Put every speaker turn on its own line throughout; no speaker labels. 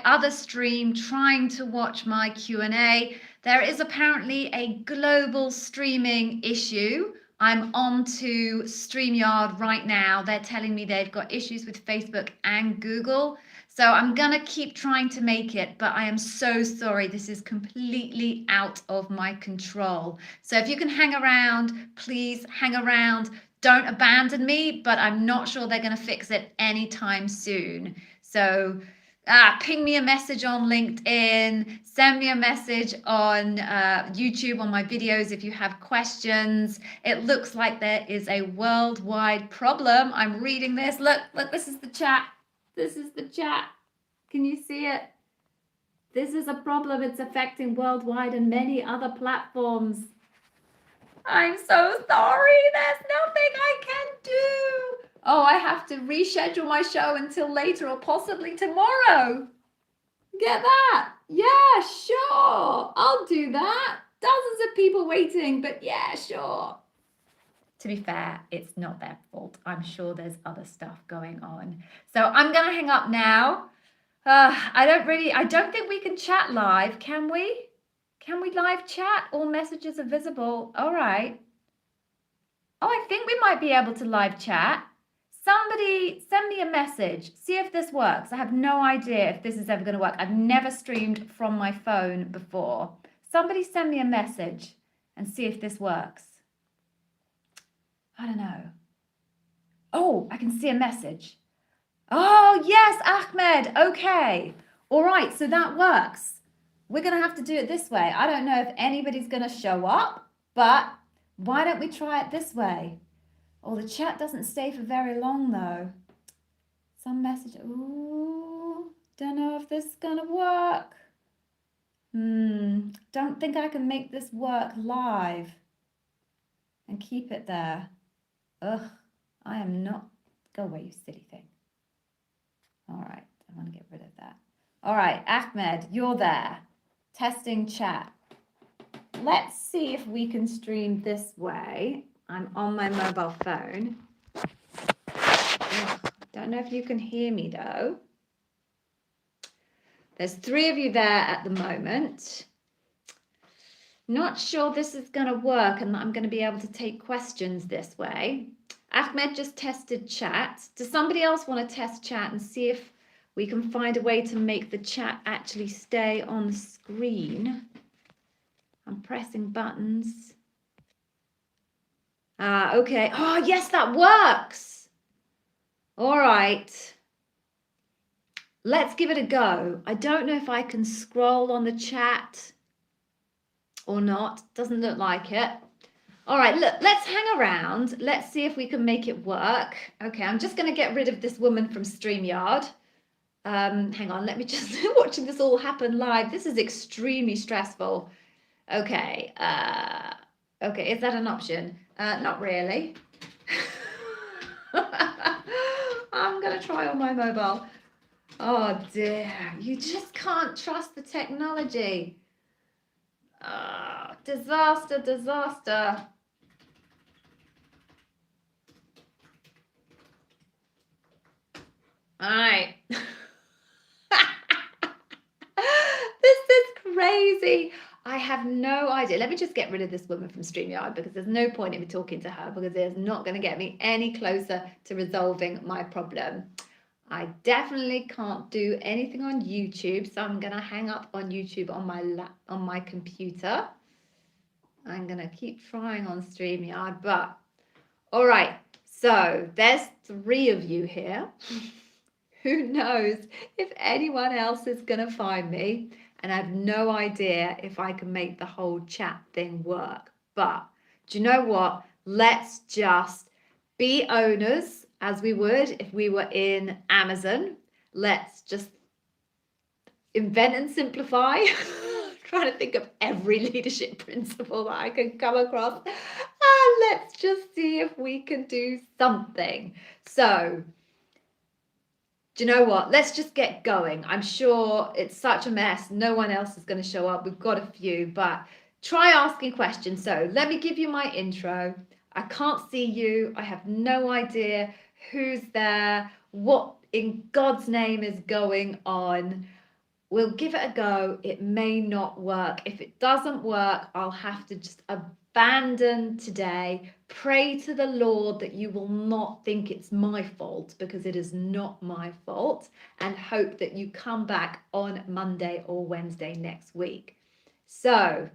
other stream trying to watch my Q&A. There is apparently a global streaming issue. I'm on to StreamYard right now. They're telling me they've got issues with Facebook and Google. So I'm going to keep trying to make it, but I am so sorry. This is completely out of my control. So if you can hang around, please hang around. Don't abandon me, but I'm not sure they're going to fix it anytime soon. So ping me a message on LinkedIn, send me a message on YouTube on my videos if you have questions. It looks like there is a worldwide problem. I'm reading this. Look, this is the chat. This is the chat. Can you see it? This is a problem. It's affecting worldwide and many other platforms. I'm so sorry. There's nothing I can do. Oh, I have to reschedule my show until later or possibly tomorrow. Get that? Yeah, sure. I'll do that. Dozens of people waiting, but yeah, sure. To be fair, it's not their fault. I'm sure there's other stuff going on. So I'm going to hang up now. I don't think we can chat live, can we? Can we live chat? All messages are visible. All right. Oh, I think we might be able to live chat. Somebody send me a message. See if this works. I have no idea if this is ever going to work. I've never streamed from my phone before. Somebody send me a message and see if this works. I don't know. Oh, I can see a message. Oh, yes, Ahmed. Okay. All right, so that works. We're going to have to do it this way. I don't know if anybody's going to show up, but why don't we try it this way? Oh, the chat doesn't stay for very long, though. Some message. Ooh, don't know if this is going to work. Don't think I can make this work live and keep it there. Ugh, I am not. Go away, you silly thing. All right, I want to get rid of that. All right, Ahmed, you're there. Testing chat. Let's see if we can stream this way. I'm on my mobile phone. Ugh, don't know if you can hear me though. There's 3 of you there at the moment. Not sure this is going to work and that I'm going to be able to take questions this way. Ahmed just tested chat. Does somebody else want to test chat and see if we can find a way to make the chat actually stay on the screen? I'm pressing buttons. Okay. Oh, yes, that works. All right. Let's give it a go. I don't know if I can scroll on the chat or not. Doesn't look like it. All right, look, let's hang around. Let's see if we can make it work. Okay, I'm just going to get rid of this woman from StreamYard. Hang on, let me just watching this all happen live. This is extremely stressful. Okay, okay, is that an option? Not really. I'm going to try on my mobile. Oh dear, you just can't trust the technology. Disaster, disaster. All right. This is crazy. I have no idea. Let me just get rid of this woman from StreamYard because there's no point in me talking to her because it's not going to get me any closer to resolving my problem. I definitely can't do anything on YouTube, so I'm going to hang up on YouTube on my computer. I'm going to keep trying on StreamYard, but all right. So there's 3 of you here. Who knows if anyone else is going to find me, and I have no idea if I can make the whole chat thing work. But do you know what? Let's just be owners as we would if we were in Amazon. Let's just invent and simplify. Trying to think of every leadership principle that I can come across. And let's just see if we can do something. So, do you know what? Let's just get going. I'm sure it's such a mess. No one else is going to show up. We've got a few, but try asking questions. So let me give you my intro. I can't see you. I have no idea who's there, what in God's name is going on. we'll give it a go. It may not work. If it doesn't work, I'll have to just abandon today. Pray to the Lord that you will not think it's my fault, because it is not my fault, and hope that you come back on Monday or Wednesday next week. So,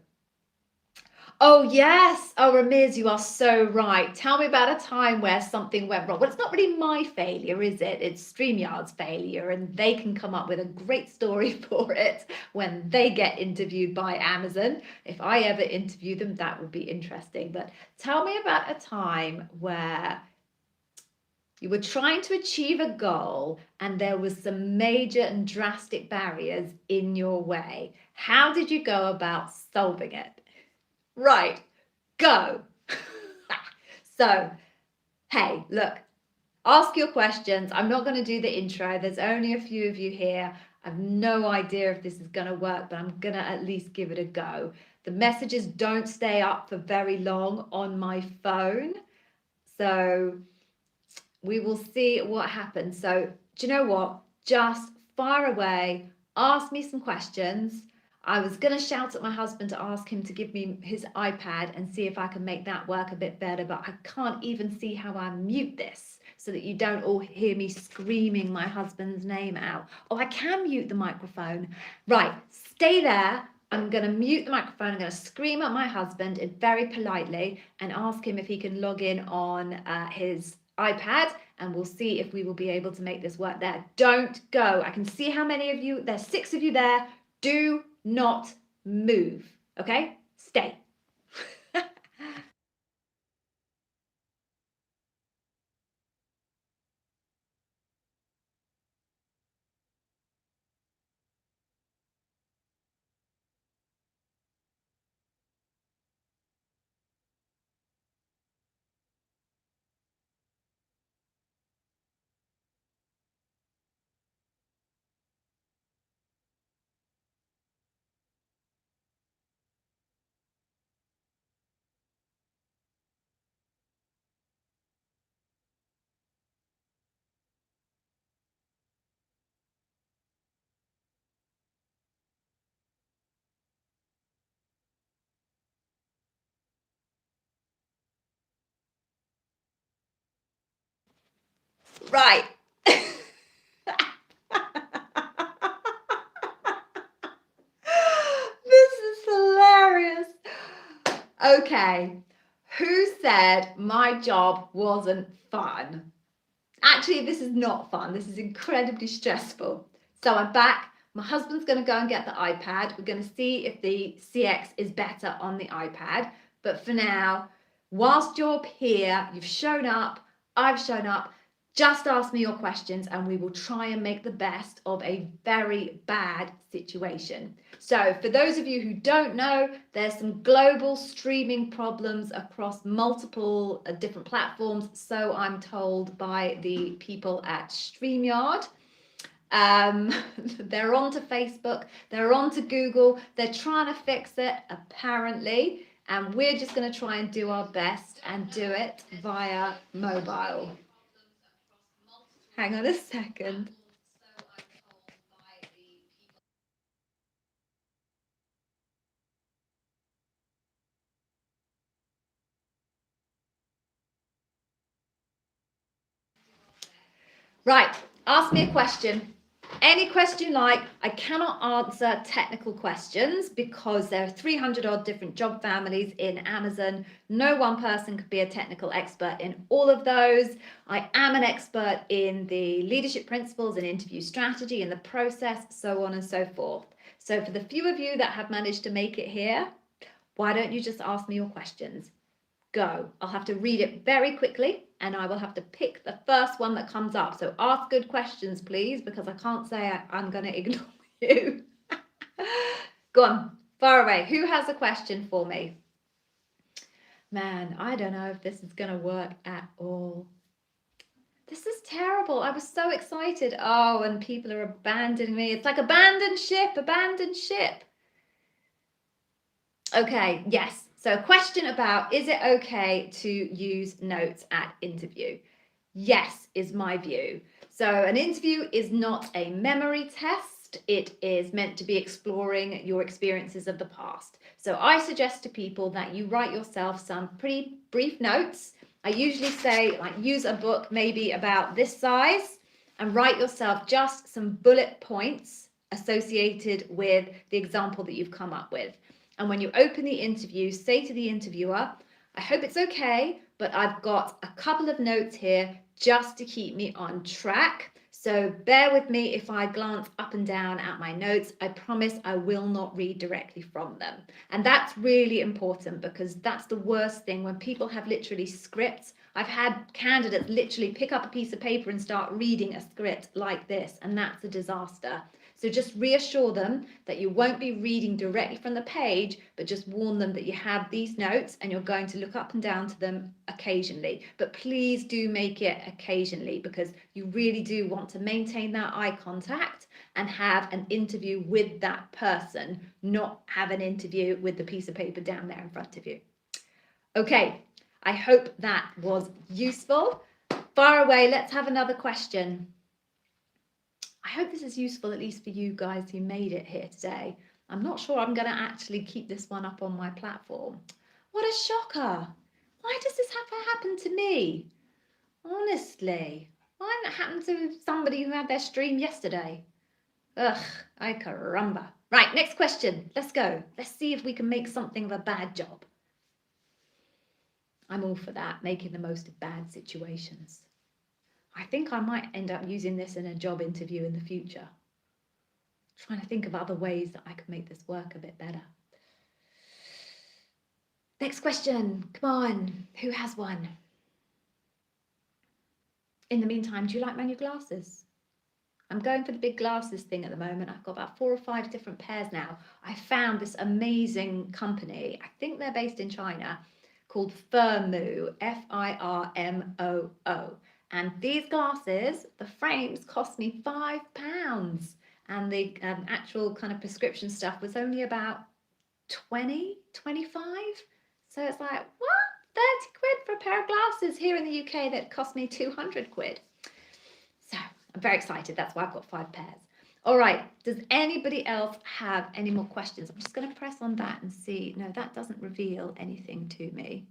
oh, yes. Oh, Ramiz, you are so right. Tell me about a time where something went wrong. Well, it's not really my failure, is it? It's StreamYard's failure, and they can come up with a great story for it when they get interviewed by Amazon. If I ever interview them, that would be interesting. But tell me about a time where you were trying to achieve a goal and there was some major and drastic barriers in your way. How did you go about solving it? Right, go. So, hey, look, ask your questions. I'm not going to do the intro. There's only a few of you here. I've no idea if this is going to work, but I'm going to at least give it a go. The messages don't stay up for very long on my phone, so we will see what happens. So, do you know what? Just fire away, ask me some questions. I was going to shout at my husband to ask him to give me his iPad and see if I can make that work a bit better, but I can't even see how I mute this so that you don't all hear me screaming my husband's name out. Oh, I can mute the microphone. Right, stay there. I'm going to mute the microphone. I'm going to scream at my husband very politely and ask him if he can log in on his iPad, and we'll see if we will be able to make this work there. Don't go. I can see how many of you, there's 6 of you there. Do not move, okay? Stay. Right. This is hilarious. Okay, who said my job wasn't fun? Actually, this is not fun. This is incredibly stressful. So I'm back. My husband's going to go and get the iPad. We're going to see if the CX is better on the iPad. But for now, whilst you're here, you've shown up, I've shown up, just ask me your questions and we will try and make the best of a very bad situation. So for those of you who don't know, there's some global streaming problems across multiple different platforms. So I'm told by the people at StreamYard. They're onto Facebook, they're onto Google, they're trying to fix it apparently. And we're just going to try and do our best and do it via mobile. Hang on a second. Right, ask me a question. Any question you like. I cannot answer technical questions because there are 300 odd different job families in Amazon. No one person could be a technical expert in all of those. I am an expert in the leadership principles and interview strategy and the process, so on and so forth. So for the few of you that have managed to make it here, why don't you just ask me your questions? Go. I'll have to read it very quickly and I will have to pick the first one that comes up. So ask good questions, please, because I can't say I'm going to ignore you. Go on, far away. Who has a question for me? Man, I don't know if this is going to work at all. This is terrible. I was so excited. Oh, and people are abandoning me. It's like abandoned ship, abandoned ship. Okay, yes. So a question about, is it okay to use notes at interview? Yes, is my view. So an interview is not a memory test. it is meant to be exploring your experiences of the past. So I suggest to people that you write yourself some pretty brief notes. I usually say, like, use a book maybe about this size and write yourself just some bullet points associated with the example that you've come up with. And when you open the interview, say to the interviewer, I hope it's okay, but I've got a couple of notes here just to keep me on track. So bear with me if I glance up and down at my notes. I promise I will not read directly from them. And that's really important, because that's the worst thing when people have literally scripts. I've had candidates literally pick up a piece of paper and start reading a script like this, and that's a disaster. So just reassure them that you won't be reading directly from the page, but just warn them that you have these notes and you're going to look up and down to them occasionally. But please do make it occasionally, because you really do want to maintain that eye contact and have an interview with that person, not have an interview with the piece of paper down there in front of you. Okay, I hope that was useful. Far away, let's have another question. I hope this is useful, at least for you guys who made it here today. I'm not sure I'm going to actually keep this one up on my platform. What a shocker. Why does this have to happen to me? Honestly, why didn't it happen to somebody who had their stream yesterday? Ugh, ay caramba. Right, next question. Let's go. Let's see if we can make something of a bad job. I'm all for that, making the most of bad situations. I think I might end up using this in a job interview in the future. Trying to think of other ways that I could make this work a bit better. Next question. Come on. Who has one? In the meantime, do you like my new glasses? I'm going for the big glasses thing at the moment. I've got about 4 or 5 different pairs now. I found this amazing company. I think they're based in China, called Firmoo, Firmoo. And these glasses, the frames cost me £5, and the actual kind of prescription stuff was only about 20, 25. So it's like, what? 30 quid for a pair of glasses here in the UK that cost me 200 quid. So I'm very excited. That's why I've got 5 pairs. All right. Does anybody else have any more questions? I'm just going to press on that and see. No, that doesn't reveal anything to me.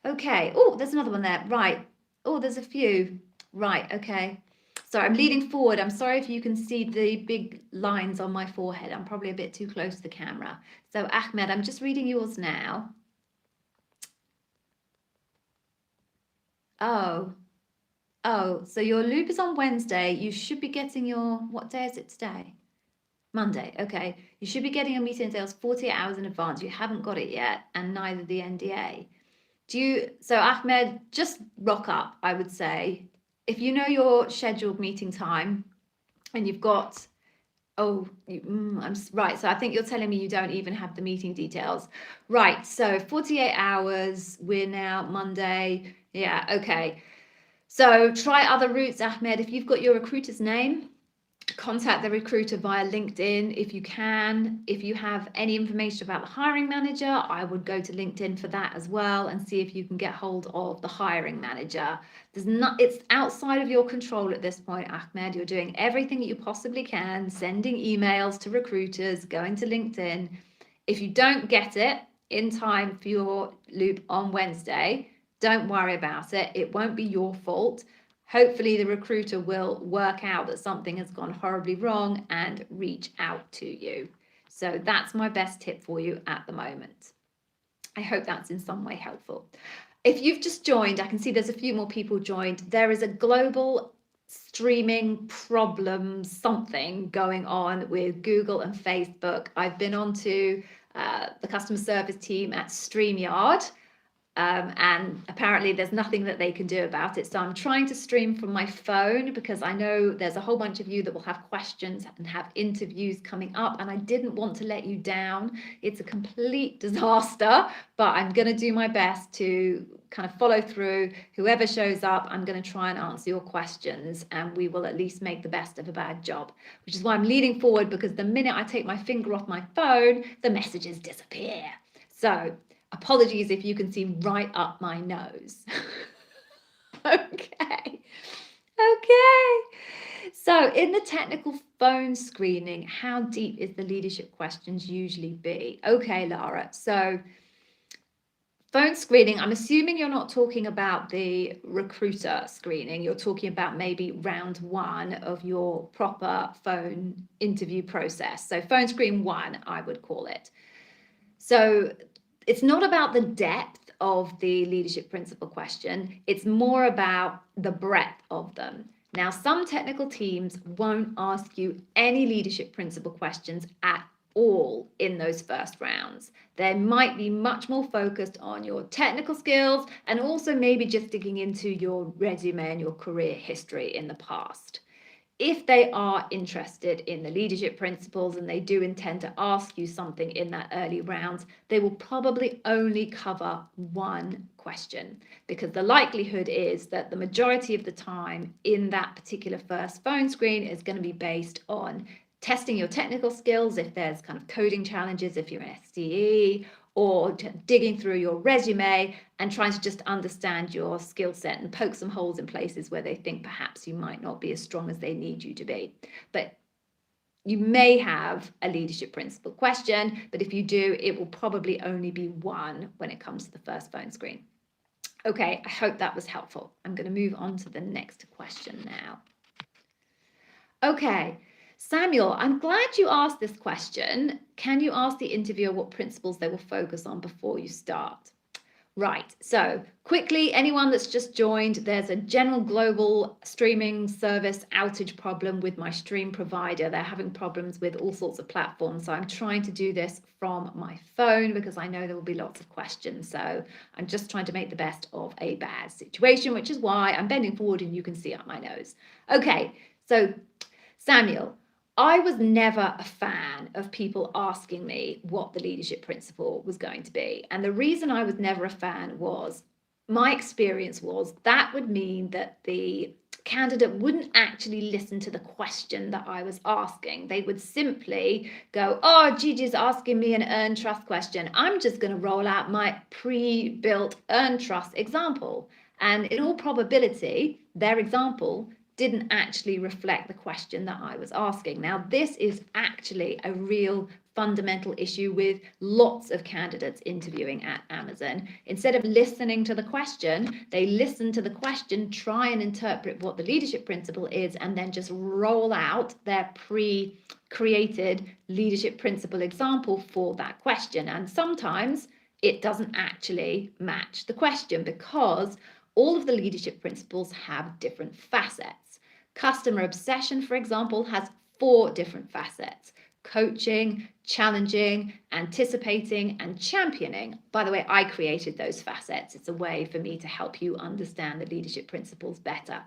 Okay. Oh, there's another one there. Right. Oh, there's a few. Right, okay. So I'm leaning forward. I'm sorry if you can see the big lines on my forehead. I'm probably a bit too close to the camera. So Ahmed, I'm just reading yours now. Oh, so your loop is on Wednesday. You should be getting your, what day is it today? Monday, okay. You should be getting your meeting details 48 hours in advance. You haven't got it yet, and neither the NDA. So Ahmed, just rock up, I would say. If you know your scheduled meeting time and you've got, right, so I think you're telling me you don't even have the meeting details. Right, so 48 hours, we're now Monday. Yeah, okay. So try other routes, Ahmed. If you've got your recruiter's name, contact the recruiter via LinkedIn if you can. If you have any information about the hiring manager, I would go to LinkedIn for that as well and see if you can get hold of the hiring manager. It's outside of your control at this point, Ahmed. You're doing everything that you possibly can, sending emails to recruiters, going to LinkedIn. If you don't get it in time for your loop on Wednesday, don't worry about it. It won't be your fault. Hopefully the recruiter will work out that something has gone horribly wrong and reach out to you. So that's my best tip for you at the moment. I hope that's in some way helpful. If you've just joined, I can see there's a few more people joined. There is a global streaming problem, something going on with Google and Facebook. I've been on to the customer service team at StreamYard. And apparently there's nothing that they can do about it. So I'm trying to stream from my phone because I know there's a whole bunch of you that will have questions and have interviews coming up, and I didn't want to let you down. It's a complete disaster, but I'm going to do my best to kind of follow through. Whoever shows up, I'm going to try and answer your questions, and we will at least make the best of a bad job, which is why I'm leaning forward, because the minute I take my finger off my phone, the messages disappear. So apologies if you can see right up my nose. Okay. Okay. So in the technical phone screening, how deep is the leadership questions usually be? Okay, Lara. So phone screening, I'm assuming you're not talking about the recruiter screening. You're talking about maybe round one of your proper phone interview process. So phone screen one, I would call it. So it's not about the depth of the leadership principle question. It's more about the breadth of them. Now, some technical teams won't ask you any leadership principle questions at all in those first rounds. They might be much more focused on your technical skills and also maybe just digging into your resume and your career history in the past. If they are interested in the leadership principles and they do intend to ask you something in that early rounds, they will probably only cover one question, because the likelihood is that the majority of the time in that particular first phone screen is going to be based on testing your technical skills, if there's kind of coding challenges, if you're an SDE, or digging through your resume and trying to just understand your skill set and poke some holes in places where they think perhaps you might not be as strong as they need you to be. But you may have a leadership principle question, but if you do, it will probably only be one when it comes to the first phone screen. Okay, I hope that was helpful. I'm going to move on to the next question now. Okay, Samuel, I'm glad you asked this question. Can you ask the interviewer what principles they will focus on before you start? Right, so quickly, anyone that's just joined, there's a general global streaming service outage problem with my stream provider. They're having problems with all sorts of platforms. So I'm trying to do this from my phone because I know there will be lots of questions. So I'm just trying to make the best of a bad situation, which is why I'm bending forward and you can see up my nose. Okay, so Samuel, I was never a fan of people asking me what the leadership principle was going to be. And the reason I was never a fan was my experience was that would mean that the candidate wouldn't actually listen to the question that I was asking. They would simply go, oh, Gigi's asking me an earn trust question. I'm just going to roll out my pre-built earn trust example. And in all probability, their example didn't actually reflect the question that I was asking. Now, this is actually a real fundamental issue with lots of candidates interviewing at Amazon. Instead of listening to the question, they listen to the question, try and interpret what the leadership principle is, and then just roll out their pre-created leadership principle example for that question. And sometimes it doesn't actually match the question because all of the leadership principles have different facets. Customer obsession, for example, has 4 different facets: coaching, challenging, anticipating, and championing. By the way, I created those facets. It's a way for me to help you understand the leadership principles better.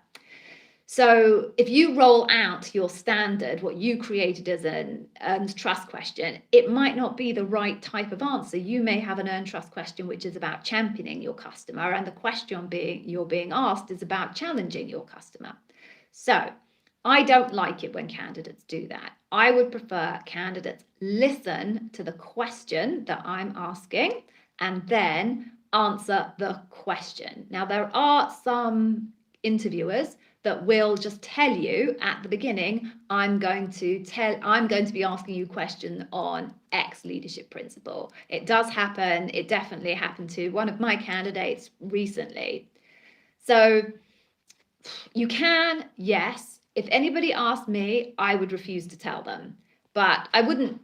So if you roll out your standard, what you created as an earned trust question, it might not be the right type of answer. You may have an earned trust question which is about championing your customer, and the question you're being asked is about challenging your customer. So I don't like it when candidates do that. I would prefer candidates listen to the question that I'm asking and then answer the question. Now, there are some interviewers that will just tell you at the beginning, I'm going to be asking you a question on X leadership principle. It does happen. It definitely happened to one of my candidates recently. So you can, yes. If anybody asked me, I would refuse to tell them, but I wouldn't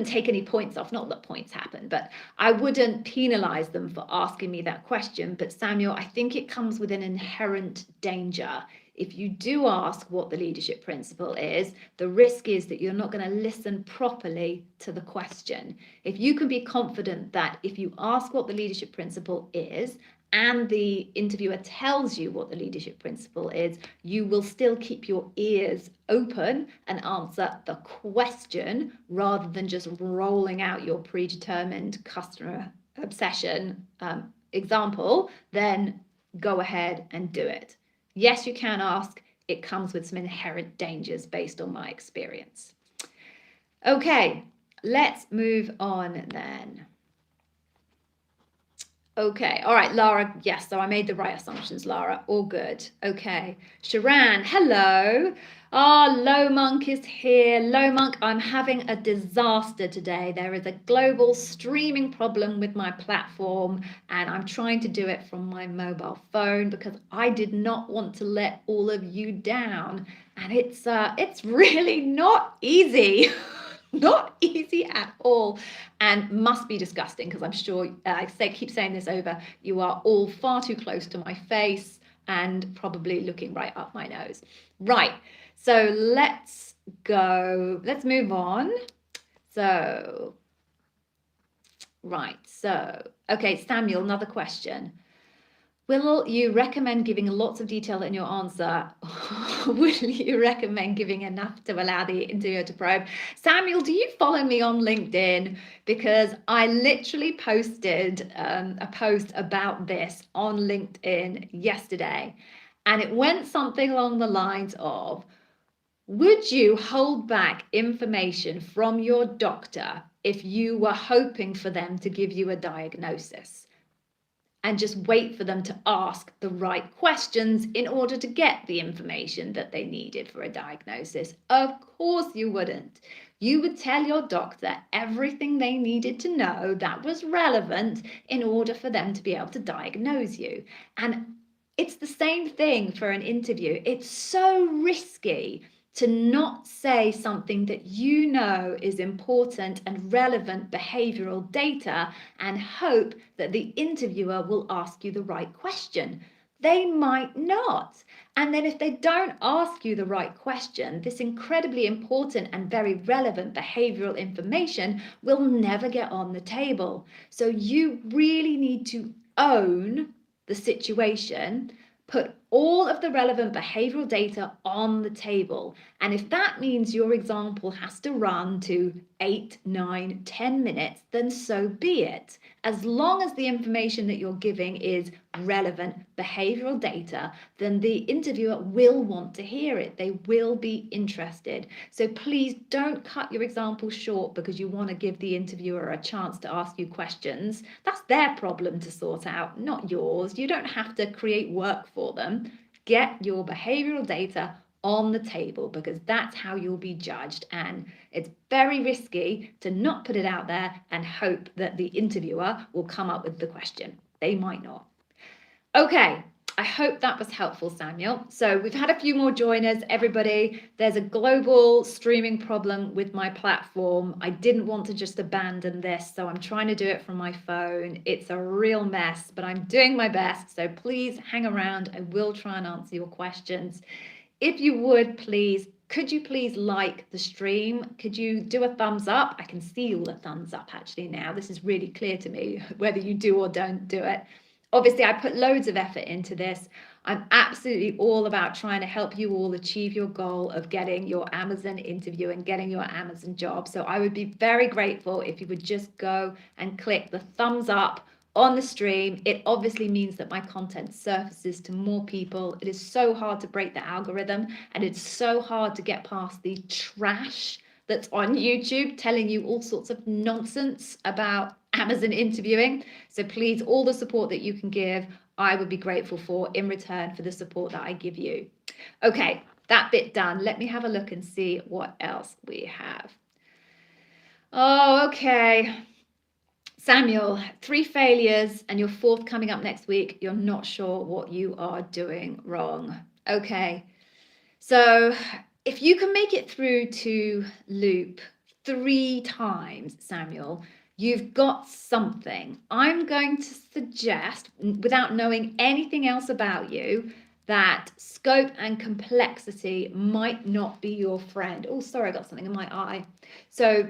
take any points off. Not that points happen, but I wouldn't penalize them for asking me that question. But Samuel, I think it comes with an inherent danger. If you do ask what the leadership principle is, the risk is that you're not going to listen properly to the question. If you can be confident that if you ask what the leadership principle is, and the interviewer tells you what the leadership principle is, you will still keep your ears open and answer the question rather than just rolling out your predetermined customer obsession example. Then go ahead and do it. Yes, you can ask. It comes with some inherent dangers based on my experience. Okay, let's move on then. Okay, all right, Lara, yes, so I made the right assumptions, Lara, all good. Okay, Sharan, hello. Low Monk is here. Low Monk, I'm having a disaster today. There is a global streaming problem with my platform, and I'm trying to do it from my mobile phone because I did not want to let all of you down. And it's really not easy. Not easy at all, and must be disgusting because I'm sure keep saying this over. You are all far too close to my face and probably looking right up my nose. Right, so let's go. Let's move on. So, right, so okay, Samuel, another question. Will you recommend giving lots of detail in your answer? Will you recommend giving enough to allow the interviewer to probe? Samuel, do you follow me on LinkedIn? Because I literally posted a post about this on LinkedIn yesterday. And it went something along the lines of, would you hold back information from your doctor if you were hoping for them to give you a diagnosis? And just wait for them to ask the right questions in order to get the information that they needed for a diagnosis? Of course you wouldn't. You would tell your doctor everything they needed to know that was relevant in order for them to be able to diagnose you. And it's the same thing for an interview. It's so risky to not say something that you know is important and relevant behavioral data and hope that the interviewer will ask you the right question. They might not. And then if they don't ask you the right question, this incredibly important and very relevant behavioral information will never get on the table. So you really need to own the situation, put all of the relevant behavioral data on the table. And if that means your example has to run to 8, 9, 10 minutes, then so be it. As long as the information that you're giving is relevant behavioral data, then the interviewer will want to hear it. They will be interested. So please don't cut your example short because you want to give the interviewer a chance to ask you questions. That's their problem to sort out, not yours. You don't have to create work for them. Get your behavioral data on the table because that's how you'll be judged, and it's very risky to not put it out there and hope that the interviewer will come up with the question. They might not. Okay, I hope that was helpful, Samuel. So we've had a few more joiners, everybody. There's a global streaming problem with my platform. I didn't want to just abandon this, so I'm trying to do it from my phone. It's a real mess, but I'm doing my best, so please hang around. I will try and answer your questions. If you would, please, could you please like the stream? Could you do a thumbs up? I can see all the thumbs up actually now. This is really clear to me whether you do or don't do it. Obviously, I put loads of effort into this. I'm absolutely all about trying to help you all achieve your goal of getting your Amazon interview and getting your Amazon job. So I would be very grateful if you would just go and click the thumbs up on the stream. It obviously means that my content surfaces to more people. It is so hard to break the algorithm, and it's so hard to get past the trash that's on YouTube telling you all sorts of nonsense about Amazon interviewing. So please, all the support that you can give, I would be grateful for in return for the support that I give you. Okay, that bit done. Let me have a look and see what else we have. Oh, okay. Samuel, 3 failures and your 4th coming up next week. You're not sure what you are doing wrong. Okay, so if you can make it through to loop 3 times, Samuel, you've got something. I'm going to suggest, without knowing anything else about you, that scope and complexity might not be your friend. Oh, sorry, I got something in my eye. So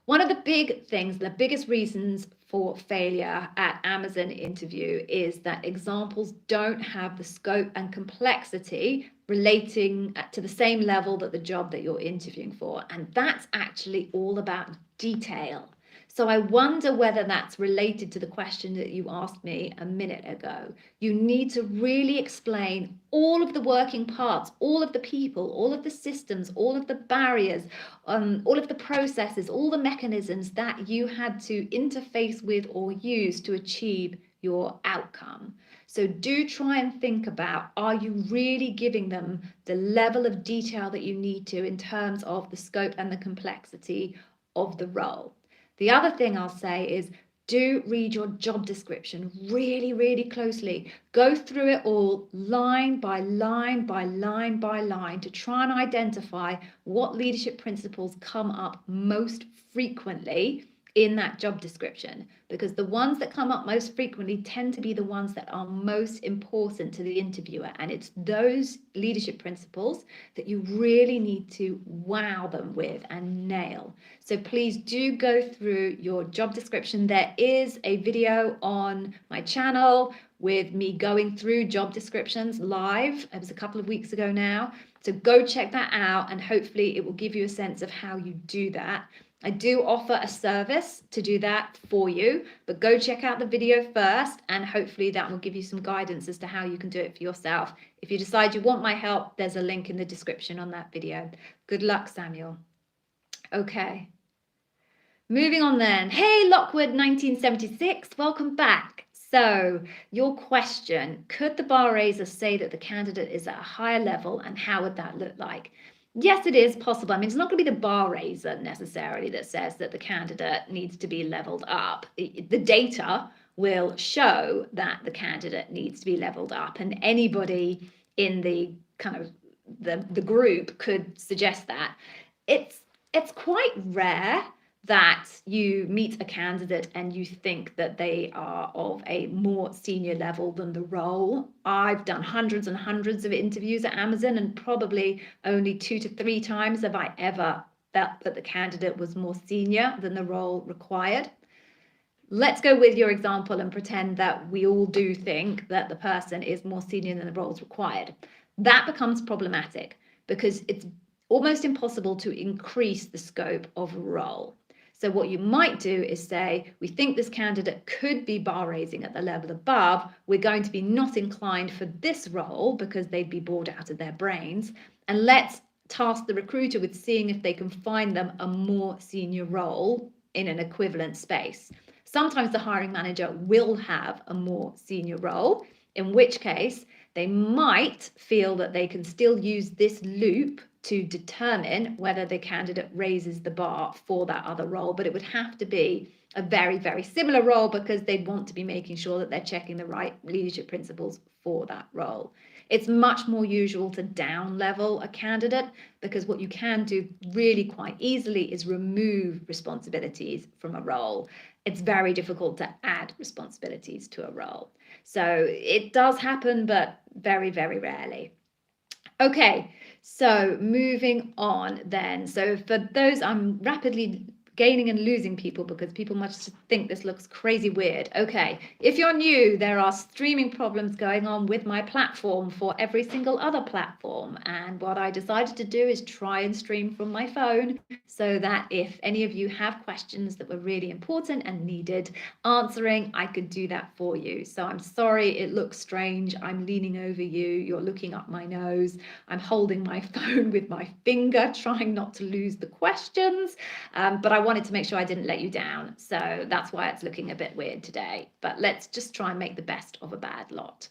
one of the big things, the biggest reasons for failure at Amazon interview is that examples don't have the scope and complexity relating to the same level that the job that you're interviewing for. And that's actually all about detail. So I wonder whether that's related to the question that you asked me a minute ago. You need to really explain all of the working parts, all of the people, all of the systems, all of the barriers, all of the processes, all the mechanisms that you had to interface with or use to achieve your outcome. So do try and think about, are you really giving them the level of detail that you need to in terms of the scope and the complexity of the role? The other thing I'll say is, do read your job description really, really closely. Go through it all line by line by line by line to try and identify what leadership principles come up most frequently in that job description, because the ones that come up most frequently tend to be the ones that are most important to the interviewer, and it's those leadership principles that you really need to wow them with and nail. So please do go through your job description. There is a video on my channel with me going through job descriptions live. It was a couple of weeks ago now, so go check that out, and hopefully it will give you a sense of how you do that. I do offer a service to do that for you, but go check out the video first, and hopefully that will give you some guidance as to how you can do it for yourself. If you decide you want my help, there's a link in the description on that video. Good luck, Samuel. Okay. Moving on then. Hey, Lockwood 1976, welcome back. So your question, could the bar raiser say that the candidate is at a higher level, and how would that look like? Yes, it is possible. I mean, it's not going to be the bar raiser necessarily that says that the candidate needs to be leveled up. The data will show that the candidate needs to be leveled up, and anybody in the kind of the group could suggest that. It's quite rare that you meet a candidate and you think that they are of a more senior level than the role. I've done hundreds and hundreds of interviews at Amazon, and probably only 2 to 3 times have I ever felt that the candidate was more senior than the role required. Let's go with your example and pretend that we all do think that the person is more senior than the role is required. That becomes problematic because it's almost impossible to increase the scope of a role. So what you might do is say, we think this candidate could be bar raising at the level above. We're going to be not inclined for this role because they'd be bored out of their brains. And let's task the recruiter with seeing if they can find them a more senior role in an equivalent space. Sometimes the hiring manager will have a more senior role, in which case they might feel that they can still use this loop to determine whether the candidate raises the bar for that other role, but it would have to be a very, very similar role because they'd want to be making sure that they're checking the right leadership principles for that role. It's much more usual to down level a candidate because what you can do really quite easily is remove responsibilities from a role. It's very difficult to add responsibilities to a role. So it does happen, but very, very rarely. Okay, so moving on then. So for those, I'm rapidly gaining and losing people because people must think this looks crazy weird. Okay, if you're new, there are streaming problems going on with my platform for every single other platform. And what I decided to do is try and stream from my phone so that if any of you have questions that were really important and needed answering, I could do that for you. So I'm sorry it looks strange. I'm leaning over you. You're looking up my nose. I'm holding my phone with my finger, trying not to lose the questions. But I wanted to make sure I didn't let you down. So that's why it's looking a bit weird today. But let's just try and make the best of a bad lot.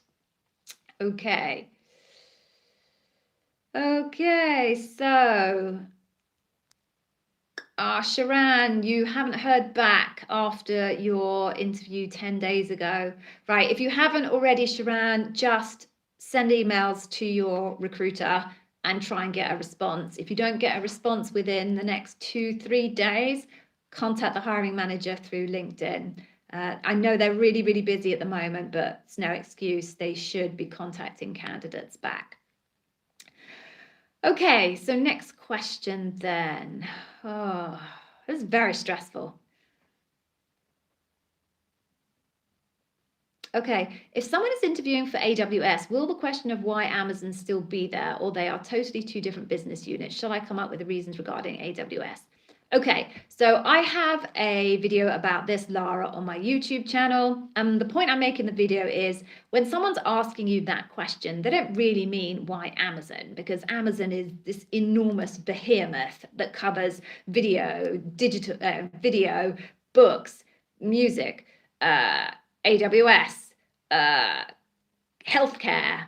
Okay. Okay, so Sharan, you haven't heard back after your interview 10 days ago. Right, if you haven't already, Sharan, just send emails to your recruiter and try and get a response. If you don't get a response within the next 2-3 days, contact the hiring manager through LinkedIn. I know they're really, really busy at the moment, but it's no excuse. They should be contacting candidates back. Okay, so next question then. Oh, this is very stressful. Okay, if someone is interviewing for AWS, will the question of why Amazon still be there, or they are totally 2 different business units? Shall I come up with the reasons regarding AWS? Okay, so I have a video about this, Lara, on my YouTube channel. And the point I make in the video is when someone's asking you that question, they don't really mean why Amazon, because Amazon is this enormous behemoth that covers video, digital video, books, music, AWS, healthcare,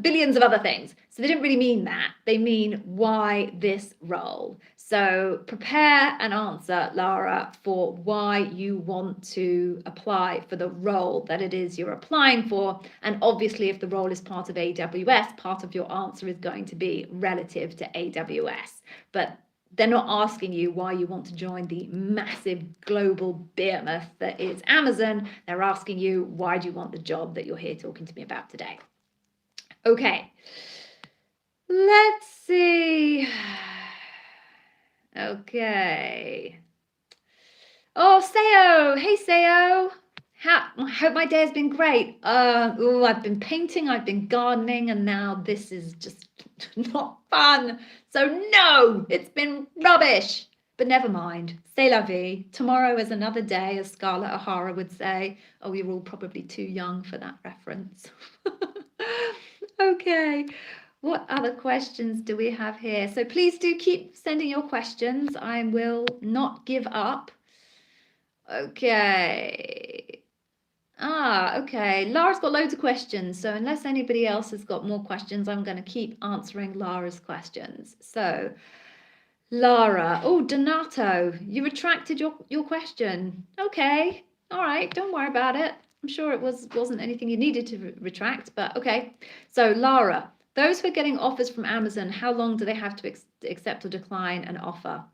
billions of other things. So they didn't really mean that. They mean why this role. So prepare an answer, Lara, for why you want to apply for the role that it is you're applying for. And obviously, if the role is part of AWS, part of your answer is going to be relative to AWS. But they're not asking you why you want to join the massive global behemoth that is Amazon. They're asking you, why do you want the job that you're here talking to me about today? Okay, let's see. Okay. Oh, Seo. Hey, Seo. I hope my day has been great. I've been painting, I've been gardening, and now this is just not fun. So no, it's been rubbish. But never mind. C'est la vie. Tomorrow is another day, as Scarlett O'Hara would say. Oh, you're all probably too young for that reference. Okay. What other questions do we have here? So please do keep sending your questions. I will not give up. Okay. Okay. Lara's got loads of questions. So unless anybody else has got more questions, I'm going to keep answering Lara's questions. So, Lara. Oh, Donato, you retracted your question. Okay. All right. Don't worry about it. I'm sure it wasn't anything you needed to retract, but okay. So, Lara, those who are getting offers from Amazon, how long do they have to accept or decline an offer?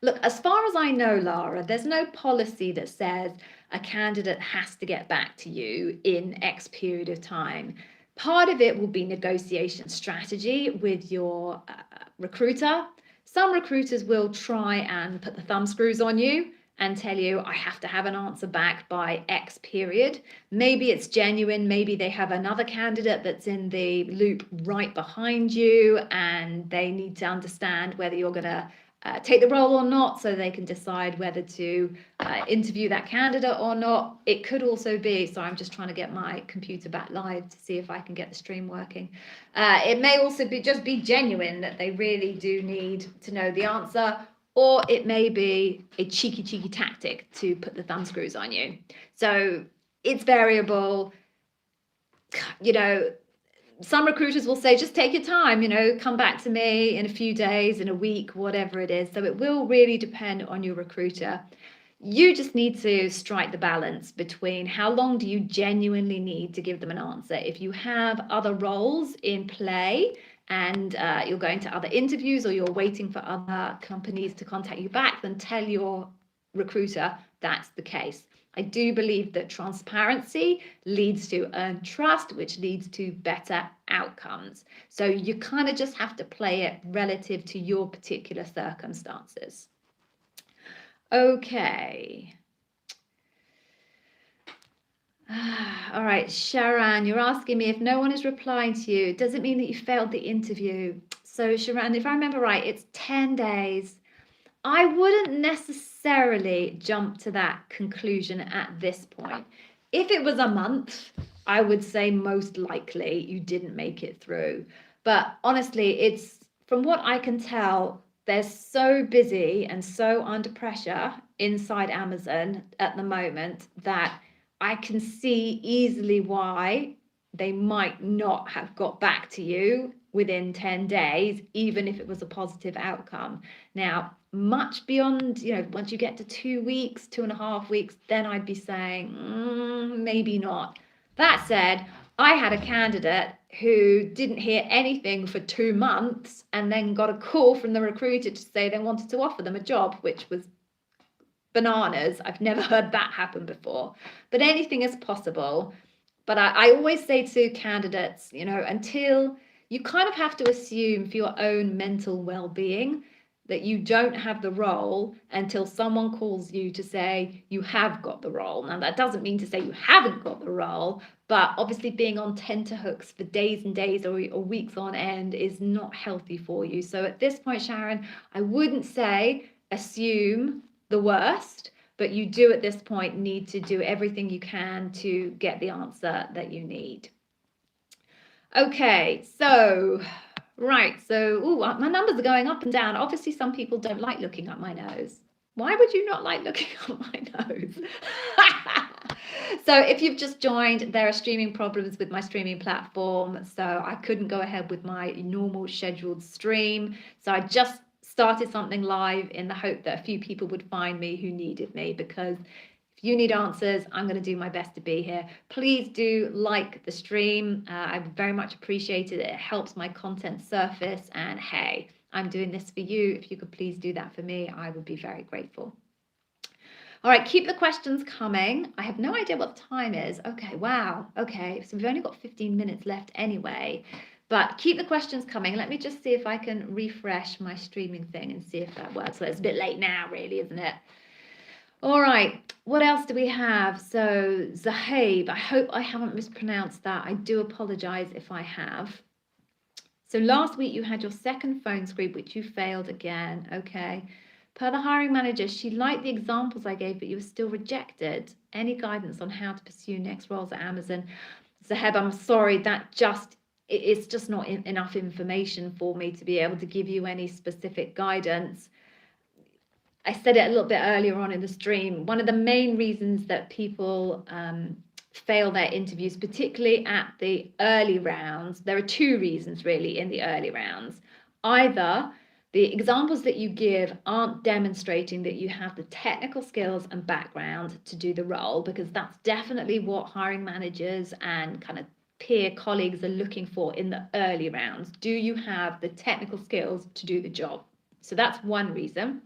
Look, as far as I know, Lara, there's no policy that says a candidate has to get back to you in X period of time. Part of it will be negotiation strategy with your recruiter. Some recruiters will try and put the thumb screws on you and tell you, I have to have an answer back by X period. Maybe it's genuine. Maybe they have another candidate that's in the loop right behind you and they need to understand whether you're going to take the role or not, so they can decide whether to interview that candidate or not. It could also be, so I'm just trying to get my computer back live to see if I can get the stream working. It may also be just be genuine that they really do need to know the answer, or it may be a cheeky tactic to put the thumb screws on you. So it's variable. You know, some recruiters will say, just take your time, come back to me in a few days, in a week, whatever it is. So it will really depend on your recruiter. You just need to strike the balance between how long do you genuinely need to give them an answer. If you have other roles in play and you're going to other interviews or you're waiting for other companies to contact you back, then tell your recruiter that's the case. I do believe that transparency leads to earned trust, which leads to better outcomes. So you kind of just have to play it relative to your particular circumstances. Okay. All right, Sharon, you're asking me if no one is replying to you, does it mean that you failed the interview? So Sharon, if I remember right, it's 10 days. I wouldn't necessarily jump to that conclusion at this point. If it was a month, I would say most likely you didn't make it through. But honestly, it's from what I can tell, they're so busy and so under pressure inside Amazon at the moment that I can see easily why they might not have got back to you within 10 days, even if it was a positive outcome. Now, much beyond, once you get to 2 weeks, 2.5 weeks, then I'd be saying, maybe not. That said, I had a candidate who didn't hear anything for 2 months and then got a call from the recruiter to say they wanted to offer them a job, which was bananas. I've never heard that happen before, but anything is possible. But I always say to candidates, until you kind of have to assume for your own mental well-being that you don't have the role until someone calls you to say you have got the role. Now, that doesn't mean to say you haven't got the role, but obviously being on tenterhooks for days and days or weeks on end is not healthy for you. So at this point, Sharon, I wouldn't say assume the worst, but you do at this point need to do everything you can to get the answer that you need. Okay, so right, so my numbers are going up and down. Obviously, some people don't like looking up my nose. Why would you not like looking up my nose? So if you've just joined, there are streaming problems with my streaming platform. So I couldn't go ahead with my normal scheduled stream. So I just started something live in the hope that a few people would find me who needed me, because if you need answers, I'm going to do my best to be here. Please do like the stream. I very much appreciate it. It helps my content surface. And hey, I'm doing this for you. If you could please do that for me, I would be very grateful. All right, keep the questions coming. I have no idea what the time is. Okay, wow. Okay, so we've only got 15 minutes left anyway. But keep the questions coming. Let me just see if I can refresh my streaming thing and see if that works. Well, it's a bit late now, really, isn't it? All right, what else do we have? So Zahab, I hope I haven't mispronounced that. I do apologize if I have. So last week you had your second phone screen, which you failed again. Okay. Per the hiring manager, she liked the examples I gave, but you were still rejected. Any guidance on how to pursue next roles at Amazon? Zahab, I'm sorry, it's just not enough information for me to be able to give you any specific guidance. I said it a little bit earlier on in the stream. One of the main reasons that people fail their interviews, particularly at the early rounds, there are two reasons really in the early rounds. Either the examples that you give aren't demonstrating that you have the technical skills and background to do the role, because that's definitely what hiring managers and kind of peer colleagues are looking for in the early rounds. Do you have the technical skills to do the job? So that's one reason.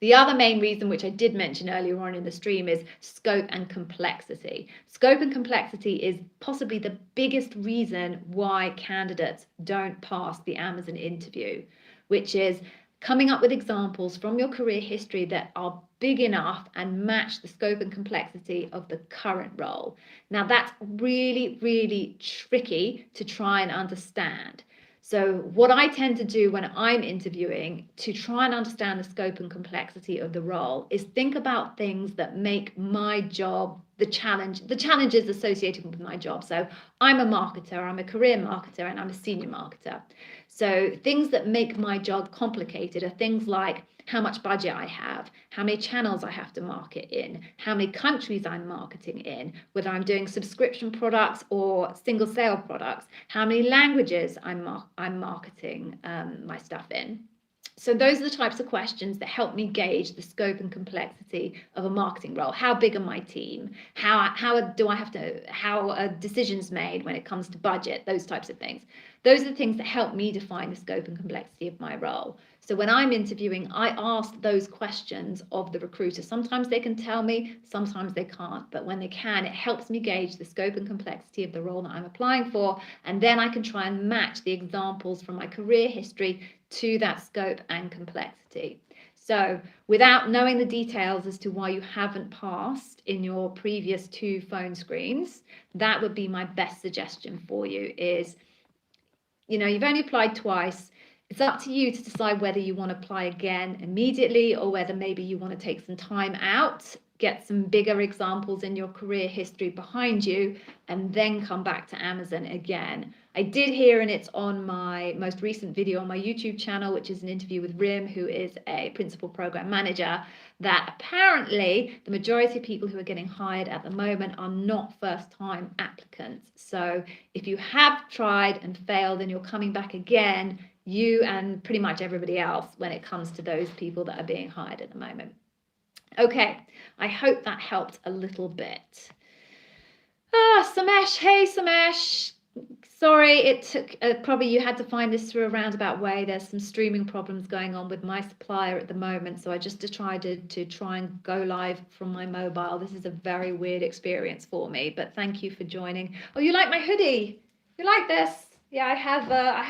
The other main reason, which I did mention earlier on in the stream, is scope and complexity. Scope and complexity is possibly the biggest reason why candidates don't pass the Amazon interview, which is coming up with examples from your career history that are big enough and match the scope and complexity of the current role. Now, that's really, really tricky to try and understand. So what I tend to do when I'm interviewing to try and understand the scope and complexity of the role is think about things that make my job, the challenges associated with my job. So I'm a marketer, I'm a career marketer, and I'm a senior marketer. So things that make my job complicated are things like how much budget I have, how many channels I have to market in, how many countries I'm marketing in, whether I'm doing subscription products or single sale products, how many languages I'm marketing my stuff in. So those are the types of questions that help me gauge the scope and complexity of a marketing role. How big are my team? How are decisions made when it comes to budget? Those types of things. Those are the things that help me define the scope and complexity of my role. So when I'm interviewing, I ask those questions of the recruiter. Sometimes they can tell me, sometimes they can't. But when they can, it helps me gauge the scope and complexity of the role that I'm applying for. And then I can try and match the examples from my career history to that scope and complexity. So without knowing the details as to why you haven't passed in your previous two phone screens, that would be my best suggestion for you is, you've only applied twice. It's up to you to decide whether you want to apply again immediately or whether maybe you want to take some time out, get some bigger examples in your career history behind you, and then come back to Amazon again. I did hear, and it's on my most recent video on my YouTube channel, which is an interview with Rim, who is a principal program manager, that apparently the majority of people who are getting hired at the moment are not first-time applicants. So if you have tried and failed and you're coming back again, you and pretty much everybody else when it comes to those people that are being hired at the moment. Okay, I hope that helped a little bit. Samesh, hey Samesh. Sorry, it took, probably you had to find this through a roundabout way. There's some streaming problems going on with my supplier at the moment, so I just decided to try and go live from my mobile. This is a very weird experience for me, but thank you for joining. Oh, you like my hoodie? You like this? Yeah, I have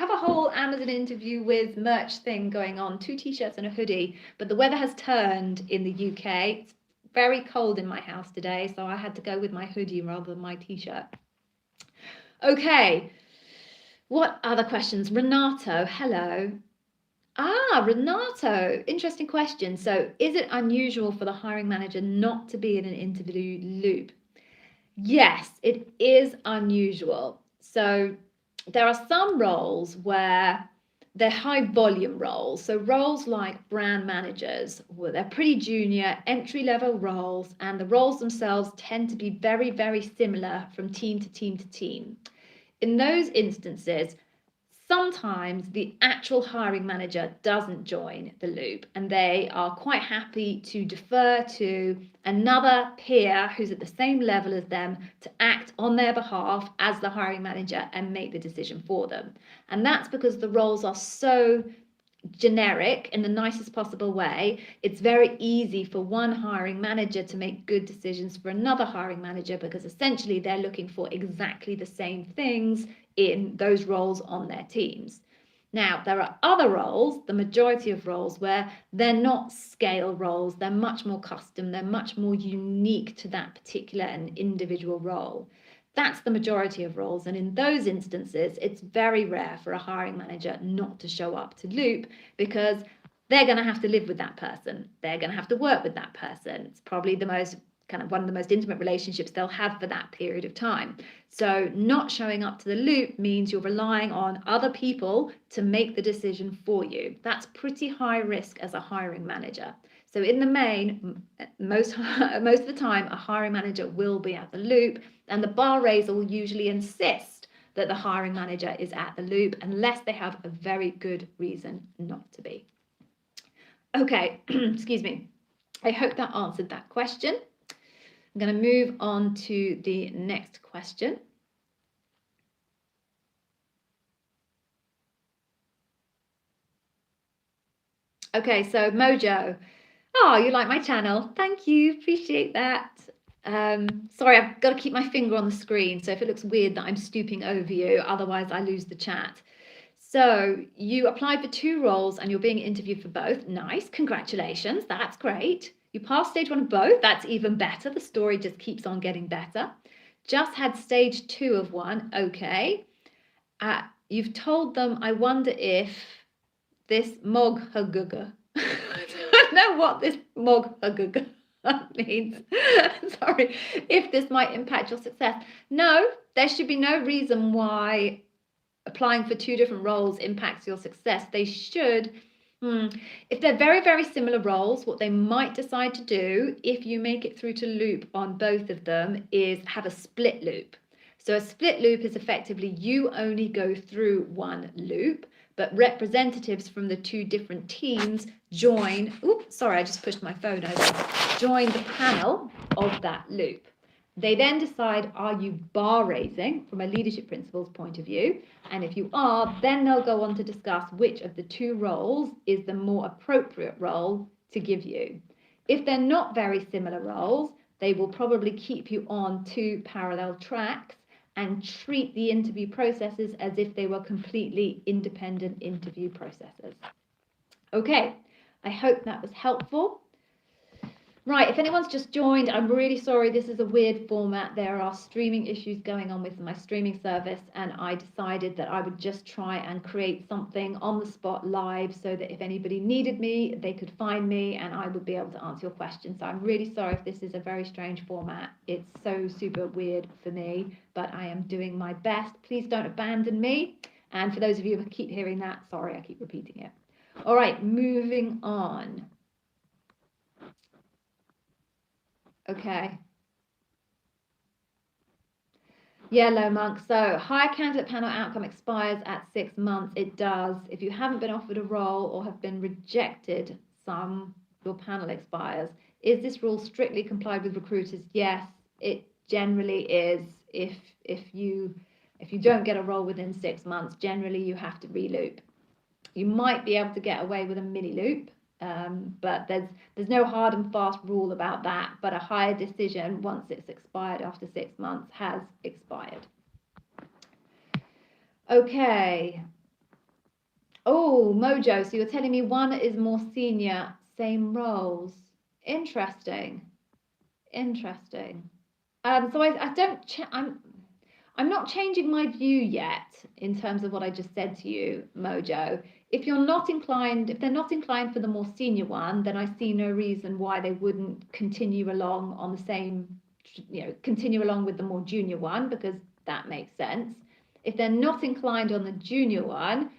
a whole Amazon interview with merch thing going on, 2 t-shirts and a hoodie, but the weather has turned in the UK. It's very cold in my house today, so I had to go with my hoodie rather than my t-shirt. Okay, what other questions? Renato, hello. Renato, interesting question. So is it unusual for the hiring manager not to be in an interview loop? Yes, it is unusual. So there are some roles where they're high volume roles. So roles like brand managers, well, they're pretty junior, entry level roles, and the roles themselves tend to be very, very similar from team to team to team. In those instances, sometimes the actual hiring manager doesn't join the loop and they are quite happy to defer to another peer who's at the same level as them to act on their behalf as the hiring manager and make the decision for them. And that's because the roles are so generic in the nicest possible way. It's very easy for one hiring manager to make good decisions for another hiring manager because essentially they're looking for exactly the same things in those roles on their teams. Now, there are other roles, the majority of roles, where they're not scale roles, they're much more custom, they're much more unique to that particular and individual role. That's the majority of roles. And in those instances, it's very rare for a hiring manager not to show up to Loop because they're going to have to live with that person. They're going to have to work with that person. It's probably the most kind of one of the most intimate relationships they'll have for that period of time. So not showing up to the Loop means you're relying on other people to make the decision for you. That's pretty high risk as a hiring manager. So in the main, most of the time, a hiring manager will be at the Loop, and the bar raiser will usually insist that the hiring manager is at the Loop unless they have a very good reason not to be. Okay, excuse me. I hope that answered that question. I'm going to move on to the next question. Okay, so Mojo. Oh, you like my channel. Thank you. Appreciate that. Sorry, I've got to keep my finger on the screen. So if it looks weird that I'm stooping over you, otherwise I lose the chat. So you applied for 2 roles and you're being interviewed for both. Nice. Congratulations. That's great. You passed stage 1 of both. That's even better. The story just keeps on getting better. Just had stage 2 of one. Okay. You've told them, I wonder if this moghaguga. I don't know what this moghaguga means. Sorry. If this might impact your success. No, there should be no reason why applying for 2 different roles impacts your success. They should. If they're very, very similar roles, what they might decide to do if you make it through to Loop on both of them is have a split loop. So a split loop is effectively you only go through one loop, but representatives from the 2 different teams join. Oops, sorry, I just pushed my phone over. Join the panel of that loop. They then decide, are you bar raising from a leadership principles point of view? And if you are, then they'll go on to discuss which of the 2 roles is the more appropriate role to give you. If they're not very similar roles, they will probably keep you on 2 parallel tracks and treat the interview processes as if they were completely independent interview processes. Okay, I hope that was helpful. Right, if anyone's just joined, I'm really sorry, this is a weird format. There are streaming issues going on with my streaming service, and I decided that I would just try and create something on the spot live so that if anybody needed me, they could find me and I would be able to answer your questions. So I'm really sorry if this is a very strange format. It's so super weird for me, but I am doing my best. Please don't abandon me. And for those of you who keep hearing that, sorry, I keep repeating it. All right, moving on. Okay. Yeah, Low Monk. So higher candidate panel outcome expires at 6 months. It does. If you haven't been offered a role or have been rejected, your panel expires. Is this rule strictly complied with recruiters? Yes, it generally is. If you don't get a role within 6 months, generally you have to reloop. You might be able to get away with a mini loop. But there's no hard and fast rule about that, but a higher decision once it's expired after 6 months has expired. Okay. Oh, Mojo, so you're telling me one is more senior, same roles. Interesting. So I'm not changing my view yet in terms of what I just said to you, Mojo. If they're not inclined for the more senior one, then I see no reason why they wouldn't continue along on the same, continue along with the more junior one, because that makes sense. If they're not inclined on the junior one,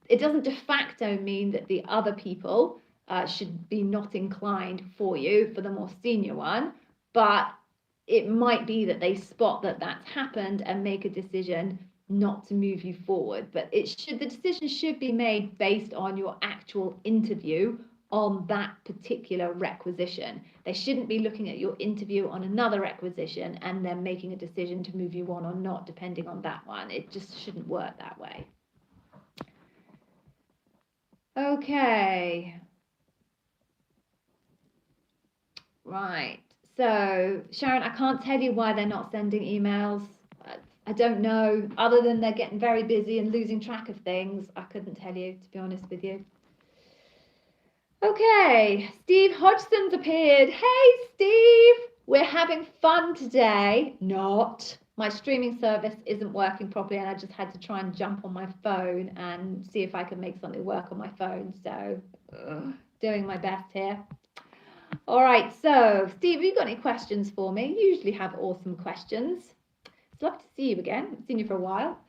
it doesn't de facto mean that the other people should be not inclined for you for the more senior one, but it might be that they spot that that's happened and make a decision not to move you forward. But the decision should be made based on your actual interview on that particular requisition. They shouldn't be looking at your interview on another requisition and then making a decision to move you on or not, depending on that one. It just shouldn't work that way. Okay. Right. So, Sharon, I can't tell you why they're not sending emails. I don't know, other than they're getting very busy and losing track of things. I couldn't tell you, to be honest with you. Okay, Steve Hodgson's appeared. Hey, Steve, we're having fun today. Not. My streaming service isn't working properly, and I just had to try and jump on my phone and see if I can make something work on my phone. So, doing my best here. All right, so Steve, have you got any questions for me? You usually have awesome questions. It's lovely to see you again. I've seen you for a while.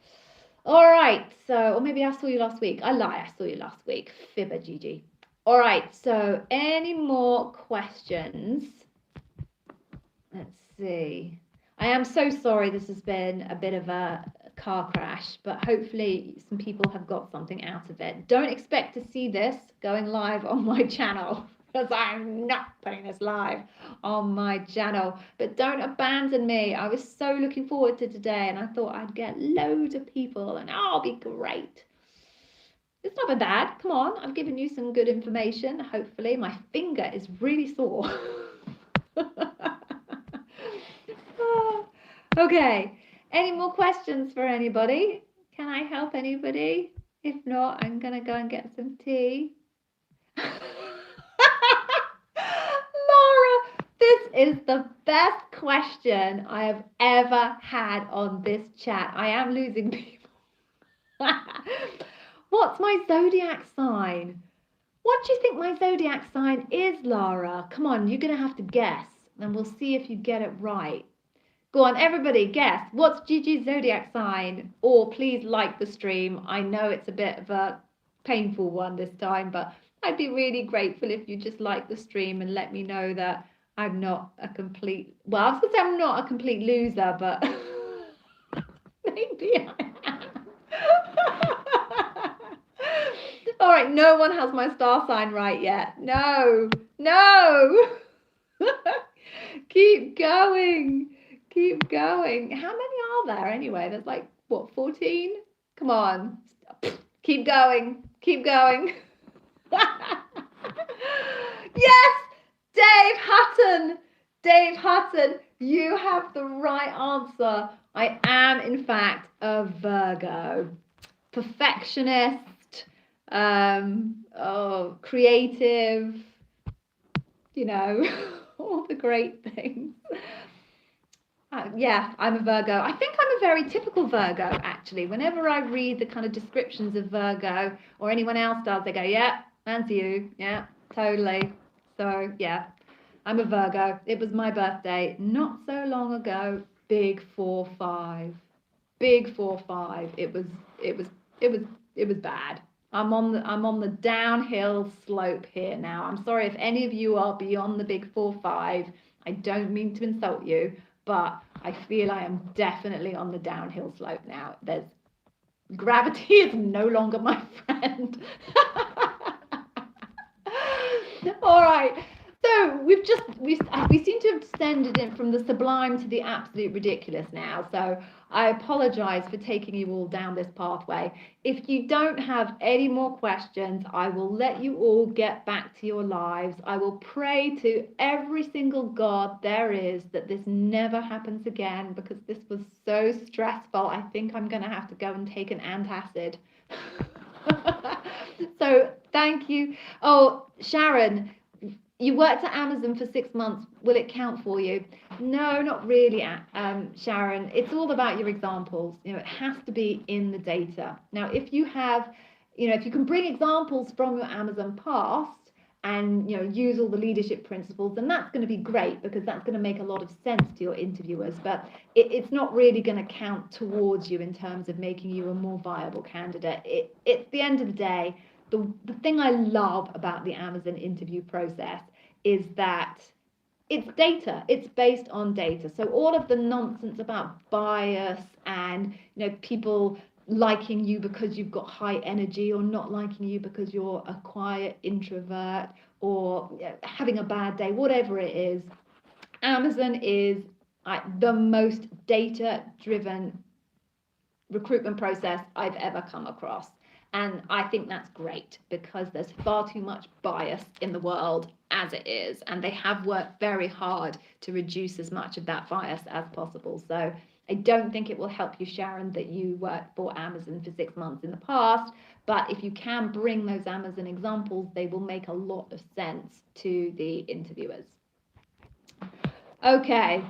All right, so, or maybe I saw you last week. I lie, I saw you last week. Fibber, Gigi. All right, so any more questions? Let's see. I am so sorry this has been a bit of a car crash, but hopefully some people have got something out of it. Don't expect to see this going live on my channel, because I'm not putting this live on my channel. But don't abandon me. I was so looking forward to today, and I thought I'd get loads of people, and oh, it'll be great. It's not been bad. Come on, I've given you some good information. Hopefully, my finger is really sore. Okay, any more questions for anybody? Can I help anybody? If not, I'm gonna go and get some tea. Laura, this is the best question I have ever had on this chat. I am losing people. What's my zodiac sign? What do you think my zodiac sign is, Lara? Come on, you're going to have to guess, and we'll see if you get it right. Go on, everybody, guess. What's Gigi's zodiac sign? Or please like the stream. I know it's a bit of a painful one this time, but I'd be really grateful if you just like the stream and let me know that I'm not a complete, well, I was going to say I'm not a complete loser, but maybe I am. All right, no one has my star sign right yet. No. Keep going. Keep going. How many are there anyway? There's like, what, 14? Come on. Keep going. Keep going. Yes, Dave Hutton. Dave Hutton, you have the right answer. I am, in fact, a Virgo. Perfectionist. Creative, you know, all the great things. Yeah, I'm a Virgo. I think I'm a very typical Virgo, actually. Whenever I read the kind of descriptions of Virgo, or anyone else does, they go, yeah, that's you. Yeah, totally. So, yeah, I'm a Virgo. It was my birthday not so long ago. Big 4-5. Big 4-5. It was bad. I'm on the downhill slope here now. I'm sorry if any of you are beyond the big 4-5. I don't mean to insult you, but I feel I am definitely on the downhill slope now. Gravity is no longer my friend. All right. So we seem to have descended in from the sublime to the absolute ridiculous now. So I apologize for taking you all down this pathway. If you don't have any more questions, I will let you all get back to your lives. I will pray to every single God there is that this never happens again, because this was so stressful. I think I'm going to have to go and take an antacid. So thank you. Oh, Sharon, you worked at Amazon for 6 months. Will it count for you? No, not really, Sharon. It's all about your examples. You know, it has to be in the data. Now, if you have, if you can bring examples from your Amazon past,
and use all the leadership principles, then that's going to be great, because that's going to make a lot of sense to your interviewers. But it's not really going to count towards you in terms of making you a more viable candidate. At the end of the day, the thing I love about the Amazon interview process is that it's data. It's based on data. So all of the nonsense about bias and people liking you because you've got high energy, or not liking you because you're a quiet introvert, or having a bad day, whatever it is, Amazon is the most data-driven recruitment process I've ever come across. And I think that's great, because there's far too much bias in the world as it is. And they have worked very hard to reduce as much of that bias as possible. So I don't think it will help you, Sharon, that you worked for Amazon for 6 months in the past. But if you can bring those Amazon examples, they will make a lot of sense to the interviewers. Okay.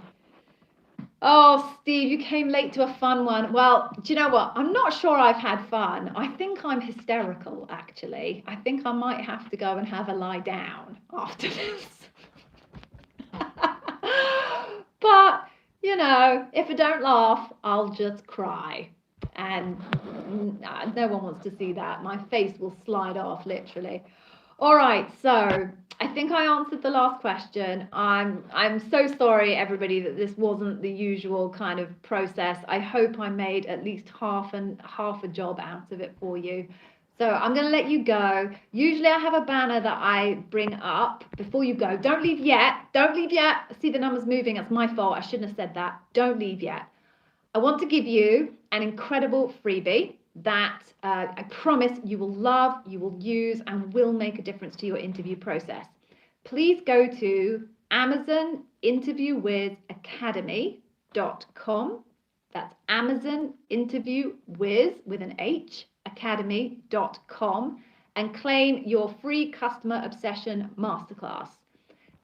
Oh, Steve, you came late to a fun one. Well, do you know what? I'm not sure I've had fun. I think I'm hysterical, actually. I think I might have to go and have a lie down after this. But, if I don't laugh, I'll just cry. And no one wants to see that. My face will slide off, literally. All right, so I think I answered the last question. I'm so sorry, everybody, that this wasn't the usual kind of process. I hope I made at least half a job out of it for you. So I'm going to let you go. Usually I have a banner that I bring up before you go. Don't leave yet. Don't leave yet. I see the numbers moving. It's my fault. I shouldn't have said that. Don't leave yet. I want to give you an incredible freebie that I promise you will love, you will use, and will make a difference to your interview process. Please go to AmazonInterviewWizAcademy.com. That's AmazonInterviewWiz with an H, Academy.com, and claim your free Customer Obsession Masterclass.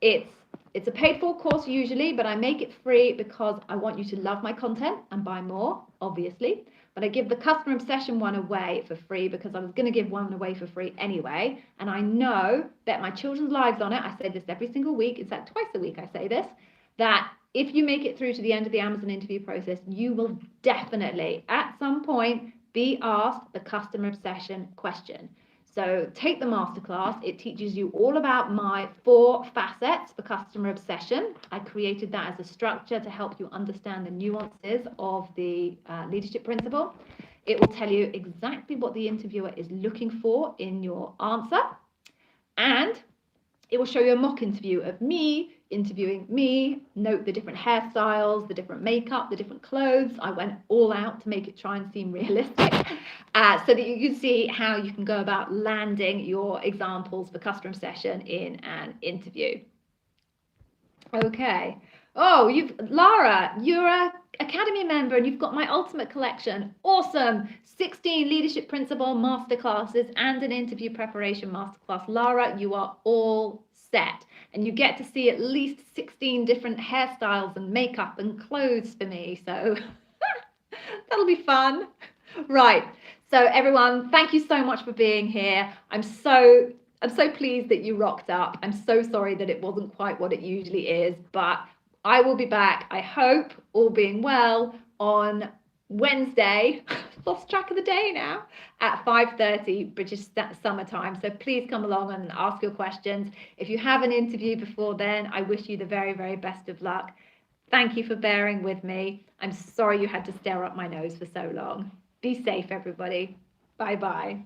It's a paid for course usually, but I make it free because I want you to love my content and buy more, obviously. But I give the Customer Obsession one away for free because I was going to give one away for free anyway. And I know that my children's lives on it. I say this every single week. In fact, twice a week I say this, that if you make it through to the end of the Amazon interview process, you will definitely at some point be asked the Customer Obsession question. So take the masterclass. It teaches you all about my 4 facets for customer obsession. I created that as a structure to help you understand the nuances of the leadership principle. It will tell you exactly what the interviewer is looking for in your answer. And it will show you a mock interview of me interviewing me. Note the different hairstyles, the different makeup, the different clothes. I went all out to make it try and seem realistic, so that you can see how you can go about landing your examples for customer obsession in an interview. Okay. Oh, Lara, you're a Academy member and you've got my Ultimate Collection. Awesome. 16 leadership principle masterclasses and an interview preparation masterclass. Lara, you are all set. And you get to see at least 16 different hairstyles and makeup and clothes for me. So that'll be fun. Right. So everyone, thank you so much for being here. I'm so pleased that you rocked up. I'm so sorry that it wasn't quite what it usually is, but I will be back, I hope, all being well, on Wednesday, lost track of the day now, at 5:30 British summer time. So please come along and ask your questions. If you have an interview before then, I wish you the very, very best of luck. Thank you for bearing with me. I'm sorry you had to stare up my nose for so long. Be safe, everybody. Bye-bye.